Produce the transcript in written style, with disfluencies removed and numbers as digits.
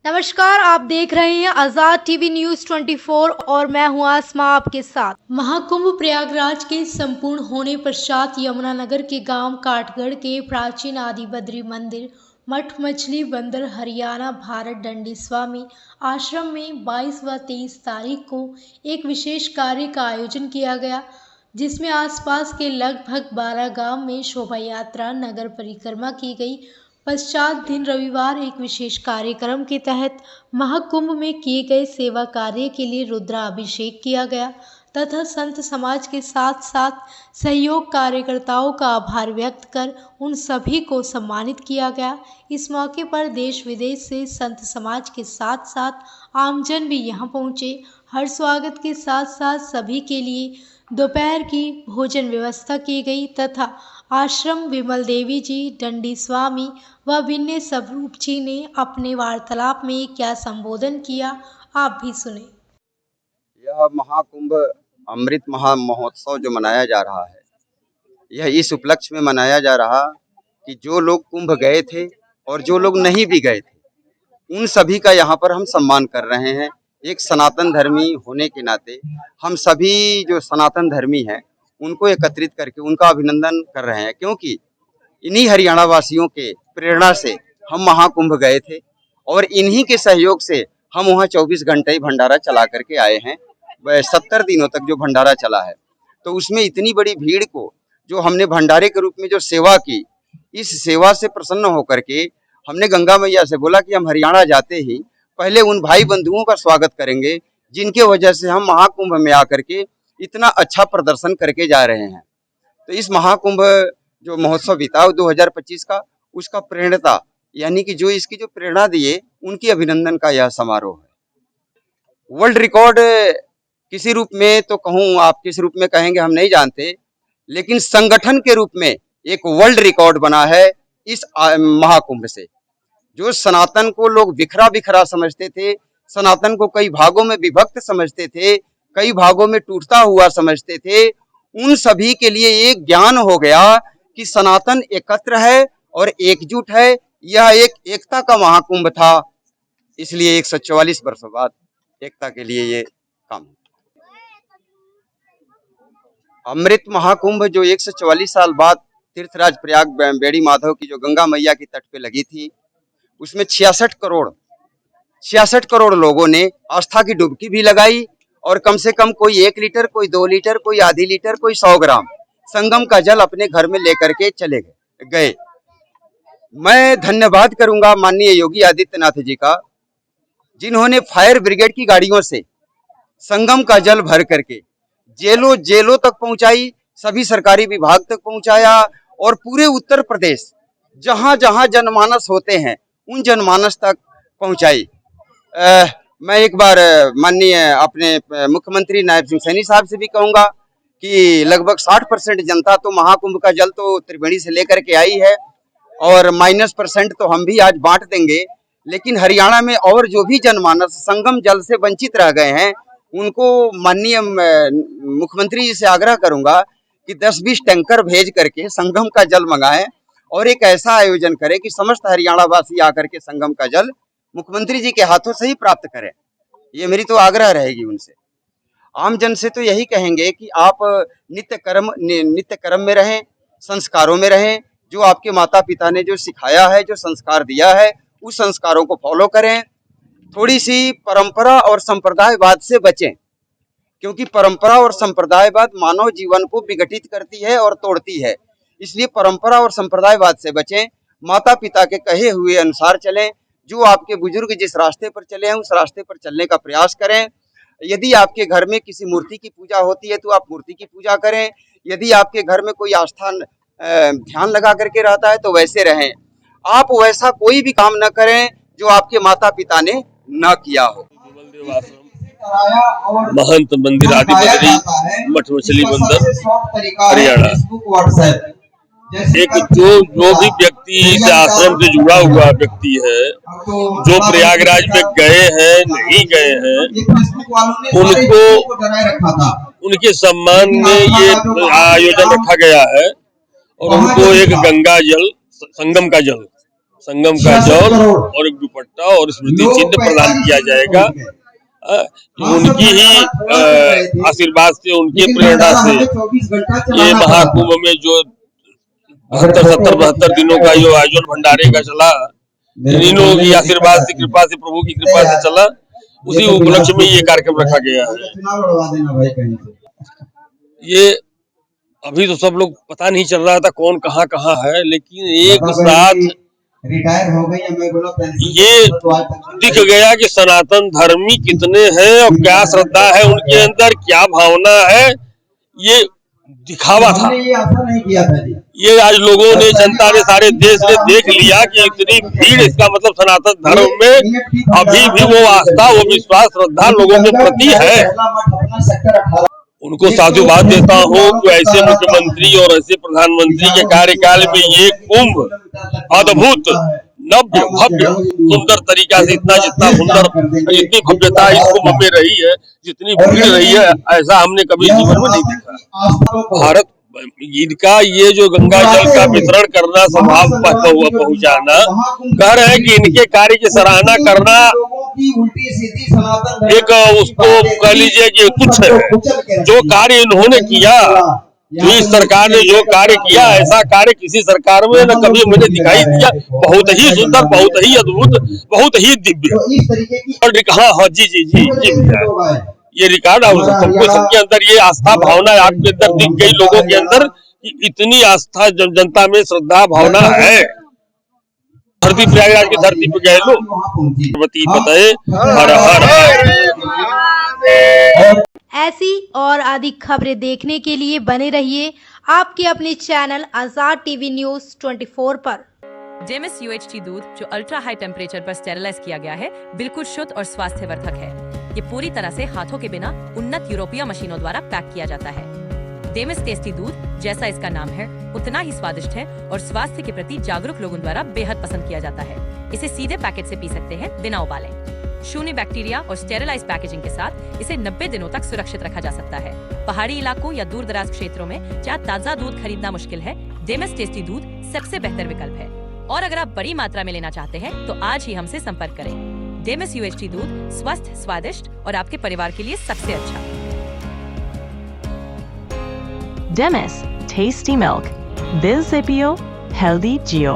नमस्कार, आप देख रहे हैं आजाद टीवी न्यूज 24 और मैं हूं आसमा आपके साथ। महाकुंभ प्रयागराज के संपूर्ण होने पश्चात यमुनानगर के गांव काटगढ़ के प्राचीन आदि बद्री मंदिर मठ मछली बंदर हरियाणा भारत दंडी स्वामी आश्रम में 22 व 23 तारीख को एक विशेष कार्य का आयोजन किया गया, जिसमें आसपास के लगभग 12 गांव में शोभा यात्रा नगर परिक्रमा की गई। पश्चात दिन रविवार एक विशेष कार्यक्रम के तहत महाकुंभ में किए गए सेवा कार्य के लिए रुद्राभिषेक किया गया तथा संत समाज के साथ साथ सहयोग कार्यकर्ताओं का आभार व्यक्त कर उन सभी को सम्मानित किया गया। इस मौके पर देश विदेश से संत समाज के साथ साथ आमजन भी यहां पहुंचे। हर स्वागत के साथ साथ सभी के लिए दोपहर की भोजन व्यवस्था की गई तथा आश्रम विमल देवी जी, दंडी स्वामी व विनय स्वरूप जी ने अपने वार्तालाप में क्या संबोधन किया, आप भी सुने। यह महाकुंभ अमृत महा महोत्सव जो मनाया जा रहा है, यह इस उपलक्ष्य में मनाया जा रहा कि जो लोग कुंभ गए थे और जो लोग नहीं भी गए थे, उन सभी का यहाँ पर हम सम्मान कर रहे हैं। एक सनातन धर्मी होने के नाते हम सभी जो सनातन धर्मी हैं उनको एकत्रित करके उनका अभिनंदन कर रहे हैं, क्योंकि इन्हीं हरियाणा वासियों के प्रेरणा से हम महाकुंभ गए थे और इन्हीं के सहयोग से हम वहाँ 24 घंटे ही भंडारा चला करके आए हैं। 70 दिनों तक जो भंडारा चला है, तो उसमें इतनी बड़ी भीड़ को जो हमने भंडारे के रूप में जो सेवा की, इस सेवा से प्रसन्न होकर के हमने गंगा मैया से बोला कि हम हरियाणा जाते ही पहले उन भाई बंधुओं का स्वागत करेंगे जिनके वजह से हम महाकुंभ में आकर के इतना अच्छा प्रदर्शन करके जा रहे हैं। तो इस महाकुंभ जो महोत्सव बीता 2025 का, उसका प्रेरणा यानी कि जो इसकी जो प्रेरणा दिए उनकी अभिनंदन का यह समारोह है। वर्ल्ड रिकॉर्ड किसी रूप में तो कहूँ, आप किस रूप में कहेंगे हम नहीं जानते, लेकिन संगठन के रूप में एक वर्ल्ड रिकॉर्ड बना है इस महाकुंभ से। जो सनातन को लोग बिखरा बिखरा समझते थे, सनातन को कई भागों में विभक्त समझते थे, कई भागों में टूटता हुआ समझते थे, उन सभी के लिए एक ज्ञान हो गया कि सनातन एकत्र है और एकजुट है। यह एक एकता का महाकुंभ था, इसलिए 144 वर्षों बाद एकता के लिए ये काम। अमृत महाकुंभ जो 144 साल बाद तीर्थराज प्रयाग बेड़ी माधव की जो गंगा मैया की तट पे लगी थी, उसमें 66 करोड़ लोगों ने आस्था की डुबकी भी लगाई और कम से कम कोई 1 लीटर, कोई 2 लीटर, कोई आधी लीटर, कोई 100 ग्राम संगम का जल अपने घर में लेकर के चले गए। मैं धन्यवाद करूंगा माननीय योगी आदित्यनाथ जी का, जिन्होंने फायर ब्रिगेड की गाड़ियों से संगम का जल भर करके जेलों तक पहुंचाई, सभी सरकारी विभाग तक पहुंचाया और पूरे उत्तर प्रदेश जहां जहां जनमानस होते हैं उन जनमानस तक पहुंचाई। मैं एक बार माननीय अपने मुख्यमंत्री नायब सिंह सैनी साहब से भी कहूंगा कि लगभग 60% जनता तो महाकुंभ का जल तो त्रिवेणी से लेकर के आई है और -% तो हम भी आज बांट देंगे। लेकिन हरियाणा में और जो भी जनमानस संगम जल से वंचित रह गए हैं, उनको माननीय मुख्यमंत्री जी से आग्रह करूंगा कि 10-20 टैंकर भेज करके संगम का जल मंगाएं और एक ऐसा आयोजन करें कि समस्त हरियाणा वासी आकर के संगम का जल मुख्यमंत्री जी के हाथों से ही प्राप्त करें। ये मेरी तो आग्रह रहेगी उनसे। आम जन से तो यही कहेंगे कि आप नित्य कर्म में रहें, संस्कारों में रहें। जो आपके माता पिता ने जो सिखाया है, जो संस्कार दिया है, उस संस्कारों को फॉलो करें। थोड़ी सी परंपरा और संप्रदायवाद से बचें, क्योंकि परंपरा और संप्रदायवाद मानव जीवन को विघटित करती है और तोड़ती है। इसलिए परंपरा और संप्रदायवाद से बचें, माता पिता के कहे हुए अनुसार चलें। जो आपके बुजुर्ग जिस रास्ते पर चले हैं उस रास्ते पर चलने का प्रयास करें। यदि आपके घर में किसी मूर्ति की पूजा होती है तो आप मूर्ति की पूजा करें। यदि आपके घर में कोई आस्था ध्यान लगा करके रहता है तो वैसे रहें। आप वैसा कोई भी काम न करें जो आपके माता पिता ने न किया हो। महंत मंदिर आदि बद्री मठ मछली बंदर हरियाणा। एक जो भी व्यक्ति इस आश्रम से जुड़ा हुआ व्यक्ति है, जो प्रयागराज में गए हैं नहीं गए हैं, उनको उनके सम्मान में ये आयोजन रखा गया है और उनको एक गंगा जल, संगम का जल संगम का जल और एक दुपट्टा और स्मृति चिन्ह प्रदान किया जाएगा। उनकी ही आशीर्वाद से, उनकी प्रेरणा से ये महाकुंभ में जो 72 दिनों का जो आयोजन भंडारे का चला, इन्हीं लोगों की आशीर्वाद से, कृपा से, प्रभु की कृपा से चला, उसी उपलक्ष्य में ये कार्यक्रम रखा गया है। ये अभी तो सब लोग पता नहीं चल रहा था कौन कहाँ कहाँ है, लेकिन एक साथ रिटायर हो गई, ये दिख गया कि सनातन धर्मी कितने हैं और क्या श्रद्धा है उनके अंदर, क्या भावना है। ये दिखावा था, ये आज लोगों ने, जनता ने, सारे देश ने देख लिया कि इतनी भीड़, इसका मतलब सनातन धर्म में अभी भी वो आस्था, वो विश्वास, श्रद्धा लोगों के प्रति है। उनको साधुवाद देता हूँ कि ऐसे मुख्यमंत्री और ऐसे प्रधानमंत्री के कार्यकाल में ये कुंभ अद्भुत, नव्य, भव्य, सुंदर तरीका से, जितना सुंदर, जितनी भव्यता इस कुंभ में रही है, जितनी भीड़ रही है, ऐसा हमने कभी जीवन में नहीं देखा। भारत, इनका ये जो गंगा जल का वितरण करना, स्वभाव पहुंचाना, कह रहे हैं कि इनके कार्य की सराहना करना एक उसको कह लीजिए कि तुच्छ है। जो कार्य इन्होंने किया, जो इस सरकार ने जो कार्य किया, ऐसा कार्य किसी सरकार में न कभी मुझे दिखाई दिया। बहुत ही सुंदर, बहुत ही अद्भुत, बहुत ही दिव्य। और हाँ, जी ये रिकॉर्ड है सबको, सबके अंदर ये आस्था भावना आपके अंदर दिख गई, लोगों के अंदर इतनी आस्था, जनता में श्रद्धा भावना है। धरती प्रयागराज की धरती पे गए लोग, पार्वती पते हर हर। ऐसी और अधिक खबरें देखने के लिए बने रहिए आपके अपने चैनल आजाद टीवी न्यूज 24 पर। डेमिस UHT दूध जो अल्ट्रा हाई टेम्परेचर पर स्टेरिलाइज किया गया है, बिल्कुल शुद्ध और स्वास्थ्यवर्धक है। ये पूरी तरह से हाथों के बिना उन्नत यूरोपीय मशीनों द्वारा पैक किया जाता है। डेमिस टेस्टी दूध, जैसा इसका नाम है, उतना ही स्वादिष्ट है और स्वास्थ्य के प्रति जागरूक लोगों द्वारा बेहद पसंद किया जाता है। इसे सीधे पैकेट से पी सकते हैं बिना उबाले। शून्य बैक्टीरिया और स्टेरिलाइज पैकेजिंग के साथ इसे 90 दिनों तक सुरक्षित रखा जा सकता है। पहाड़ी इलाकों या दूर दराज क्षेत्रों में जहाँ ताजा दूध खरीदना मुश्किल है, डेमिस टेस्टी दूध सबसे बेहतर विकल्प है। और अगर आप बड़ी मात्रा में लेना चाहते हैं तो आज ही हमसे संपर्क करें। डेमिस UHT दूध स्वस्थ, स्वादिष्ट और आपके परिवार के लिए सबसे अच्छा। Demis, tasty milk. Bill Zipio, healthy Geo.